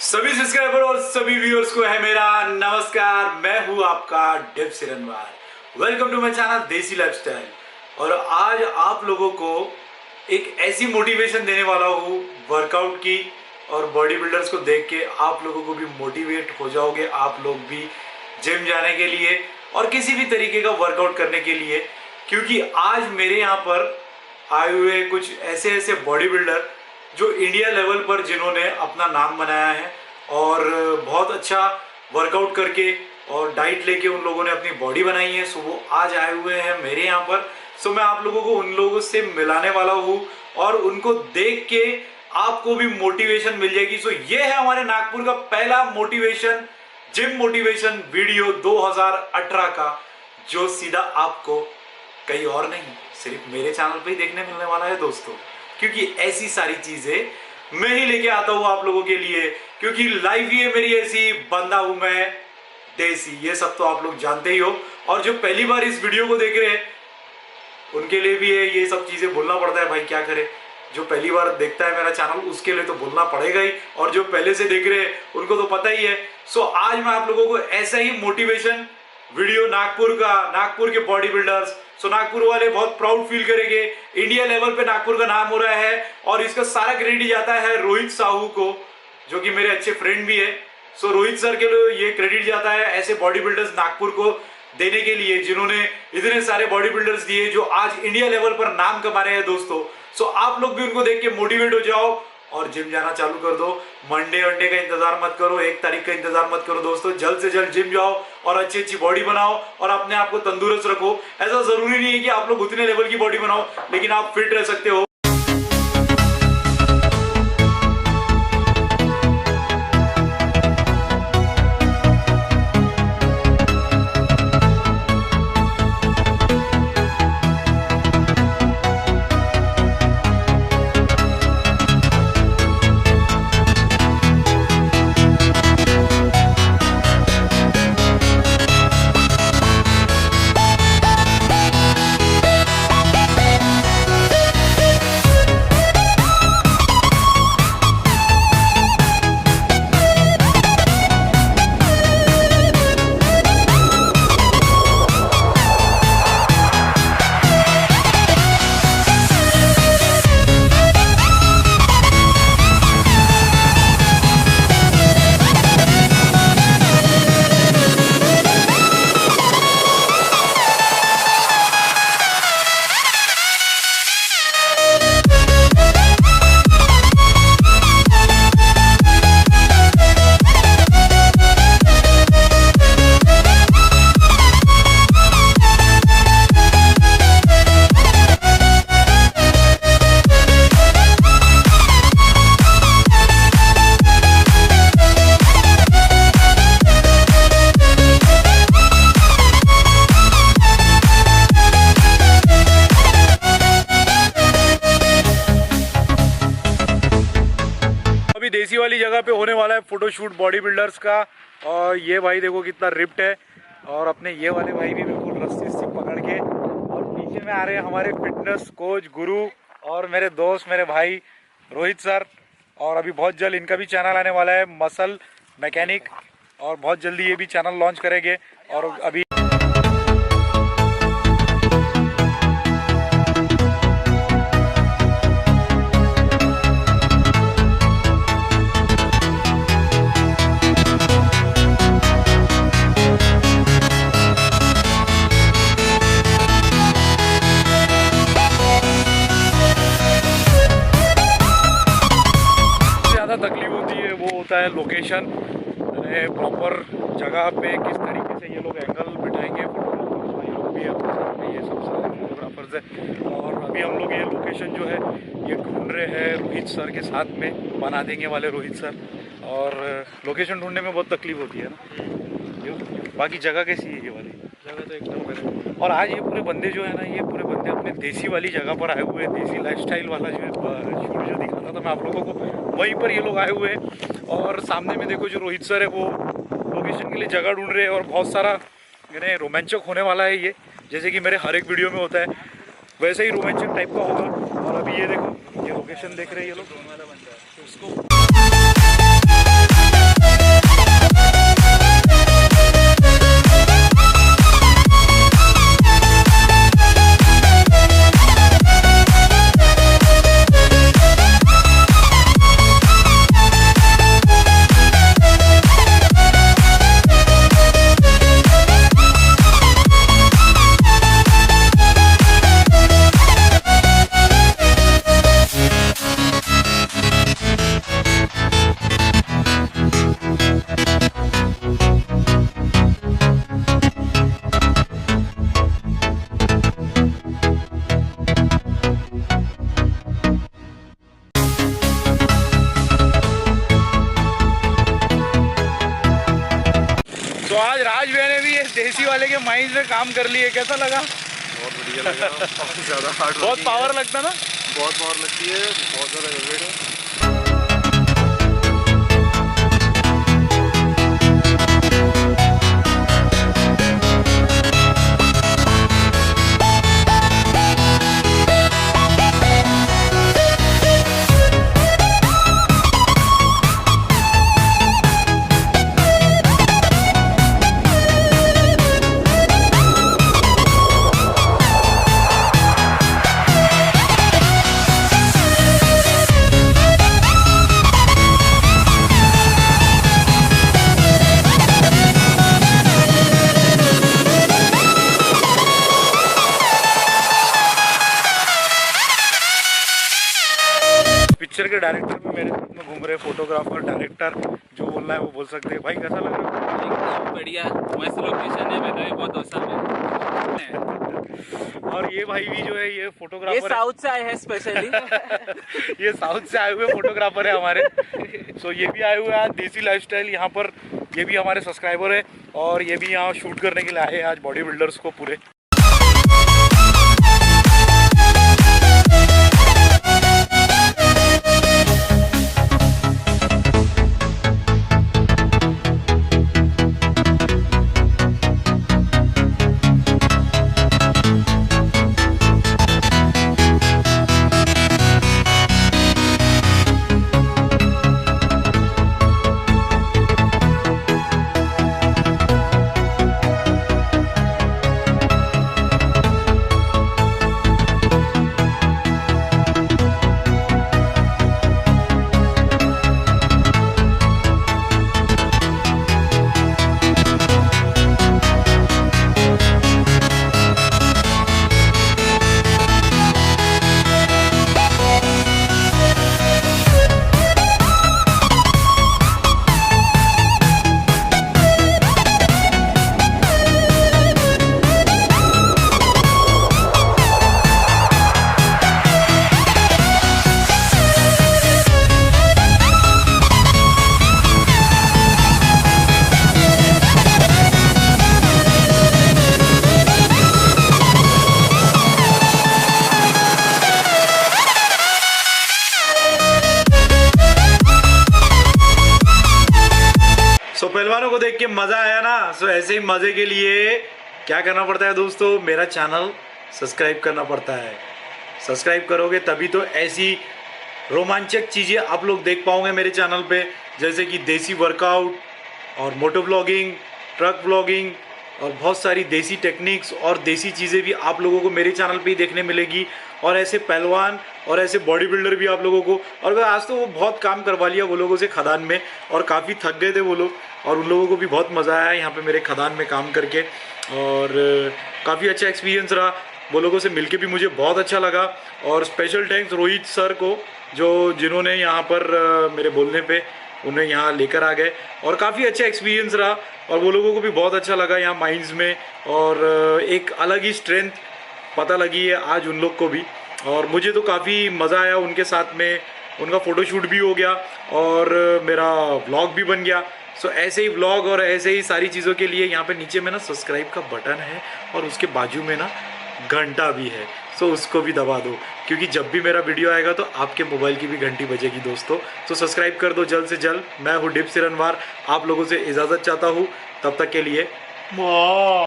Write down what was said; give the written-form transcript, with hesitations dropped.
सभी सब्सक्राइबर और सभी व्यूअर्स को है मेरा नमस्कार। मैं हूं आपका Dev Hiranwar. Welcome to my channel Desi lifestyle. और आज आप लोगों को एक ऐसी मोटिवेशन देने वाला हूं वर्कआउट की, और बॉडी बिल्डर्स को देख के आप लोगों को भी मोटिवेट हो जाओगे, आप लोग भी जिम जाने के लिए और किसी भी तरीके का वर्कआउट करने के लिए। क्योंकि आज मेरे यहाँ पर आए हुए कुछ ऐसे बॉडी बिल्डर जो इंडिया लेवल पर जिन्होंने अपना नाम बनाया है और बहुत अच्छा वर्कआउट करके और डाइट लेके उन लोगों ने अपनी बॉडी बनाई है। सो वो आज आए हुए हैं मेरे यहाँ पर। सो मैं आप लोगों को उन लोगों से मिलाने वाला हूँ और उनको देख के आपको भी मोटिवेशन मिल जाएगी। सो ये है हमारे नागपुर का पहला मोटिवेशन, जिम मोटिवेशन वीडियो 2018 का, जो सीधा आपको कहीं और नहीं सिर्फ मेरे चैनल पे ही देखने मिलने वाला है दोस्तों। क्योंकि ऐसी सारी चीजें मैं ही लेके आता हूं आप लोगों के लिए, क्योंकि लाइफ ही है मेरी ऐसी, बंदा हूं मैं देसी, ये सब तो आप लोग जानते ही हो। और जो पहली बार इस वीडियो को देख रहे हैं उनके लिए भी है ये सब चीजें बोलना पड़ता है, भाई क्या करे। जो पहली बार देखता है मेरा चैनल उसके लिए तो बोलना पड़ेगा ही, और जो पहले से देख रहे हैं उनको तो पता ही है। सो आज मैं आप लोगों को ऐसा ही मोटिवेशन वीडियो नागपुर के बॉडी बिल्डर्स, सो नागपुर वाले बहुत प्राउड फील करेंगे। इंडिया लेवल पे नागपुर का नाम हो रहा है और इसका सारा क्रेडिट जाता है रोहित साहू को, जो कि मेरे अच्छे फ्रेंड भी है। सो रोहित सर के लिए ये क्रेडिट जाता है ऐसे बॉडी बिल्डर्स नागपुर को देने के लिए, जिन्होंने इतने सारे बॉडी बिल्डर्स दिए जो आज इंडिया लेवल पर नाम कमा रहे हैं दोस्तों। सो आप लोग भी उनको देख के मोटिवेट हो जाओ और जिम जाना चालू कर दो। मंडे का इंतजार मत करो, 1 तारीख का इंतजार मत करो दोस्तों। जल्द से जल्द जिम जाओ और अच्छी बॉडी बनाओ और अपने आप को तंदुरुस्त रखो। ऐसा जरूरी नहीं है कि आप लोग उतने लेवल की बॉडी बनाओ, लेकिन आप फिट रह सकते हो। देसी वाली जगह पे होने वाला है फोटोशूट बॉडी बिल्डर्स का। और ये भाई देखो कितना रिप्ट है, और अपने ये वाले भाई भी बिल्कुल रस्सी पकड़ के। और पीछे में आ रहे हैं हमारे फिटनेस कोच गुरु और मेरे दोस्त, मेरे भाई रोहित सर। और अभी बहुत जल्द इनका भी चैनल आने वाला है, मसल मैकेनिक, और बहुत जल्दी ये भी चैनल लॉन्च करेंगे। और अभी तकलीफ होती है वो होता है लोकेशन, प्रॉपर जगह पे किस तरीके से ये लोग एंगल बिठाएंगे। भाई लोग भी है, ये सब सारे फोटोग्राफर्स है। और अभी हम लोग ये लोकेशन जो है ये ढूंढ रहे हैं रोहित सर के साथ में, बना देंगे वाले रोहित सर। और लोकेशन ढूंढने में बहुत तकलीफ होती है ना। बाकी जगह कैसी है? ये वाली जगह तो एकदम है। और आज ये पूरे बंदे जो है ना, ये पूरे बंदे अपने देसी वाली जगह पर आए हुए हैं। देसी लाइफस्टाइल वाला जो शूट जो दिखा था मैं आप लोगों को, वहीं पर ये लोग आए हुए हैं। और सामने में देखो जो रोहित सर है वो लोकेशन के लिए जगह ढूंढ रहे हैं। और बहुत सारा रोमांचक होने वाला है ये, जैसे कि मेरे हर एक वीडियो में होता है वैसे ही रोमांचक टाइप का होगा। और अभी ये देखो ये लोकेशन देख रहे हैं ये लोग, उसको आज राज भैया ने भी ये देसी वाले के माइंस में काम कर लिए, कैसा लगा? बहुत बढ़िया लगा। बहुत ज़्यादा हार्ड, बहुत पावर लगता ना? बहुत पावर लगती है, बहुत ज़्यादा वेट है। पिक्चर के डायरेक्टर भी मेरे साथ में घूम रहे, फोटोग्राफर डायरेक्टर जो बोलना है वो बोल सकते हैं। भाई कैसा लग रहा है? एकदम बढ़िया, मस्त लोकेशन है, वेदर भी बहुत औसम है। और ये भाई भी जो है ये फोटोग्राफर, ये साउथ से आए हैं स्पेशली। ये साउथ से आए हुए फोटोग्राफर है हमारे। सो ये भी आए हुए हैं आज देसी लाइफस्टाइल यहाँ पर, ये भी हमारे सब्सक्राइबर है और ये भी यहाँ शूट करने के लिए आए हैं आज बॉडी बिल्डर्स को पूरे। सो पहलवानों को देख के मजा आया ना? सो ऐसे ही मजे के लिए क्या करना पड़ता है दोस्तों, मेरा चैनल सब्सक्राइब करना पड़ता है। सब्सक्राइब करोगे तभी तो ऐसी रोमांचक चीजें आप लोग देख पाओगे मेरे चैनल पे, जैसे कि देसी वर्कआउट और मोटो व्लॉगिंग, ट्रक व्लॉगिंग और बहुत सारी देसी टेक्निक्स और देसी चीज़ें भी आप लोगों को मेरे चैनल पे ही देखने मिलेगी। और ऐसे पहलवान और ऐसे बॉडी बिल्डर भी आप लोगों को, और वह आज तो वो बहुत काम करवा लिया वो लोगों से खदान में, और काफ़ी थक गए थे वो लोग, और उन लोगों को भी बहुत मज़ा आया यहाँ पे मेरे खदान में काम करके, और काफ़ी अच्छा एक्सपीरियंस रहा। वो लोगों से मिलके भी मुझे बहुत अच्छा लगा। और स्पेशल थैंक्स रोहित सर को, जिन्होंने यहाँ पर मेरे बोलने पे उन्हें यहाँ लेकर आ गए, और काफ़ी अच्छा एक्सपीरियंस रहा। और वो लोगों को भी बहुत अच्छा लगा यहाँ माइंड्स में, और एक अलग ही स्ट्रेंथ पता लगी है आज उन लोग को भी। और मुझे तो काफ़ी मज़ा आया उनके साथ में, उनका फ़ोटोशूट भी हो गया और मेरा व्लॉग भी बन गया। सो ऐसे ही व्लॉग और ऐसे ही सारी चीज़ों के लिए यहाँ पे नीचे में ना सब्सक्राइब का बटन है, और उसके बाजू में ना घंटा भी है। सो उसको भी दबा दो, क्योंकि जब भी मेरा वीडियो आएगा तो आपके मोबाइल की भी घंटी बजेगी दोस्तों। तो सब्सक्राइब कर दो जल्द से जल्द। मैं हूँ डिप्स हिरनवार, आप लोगों से इजाज़त चाहता हूँ, तब तक के लिए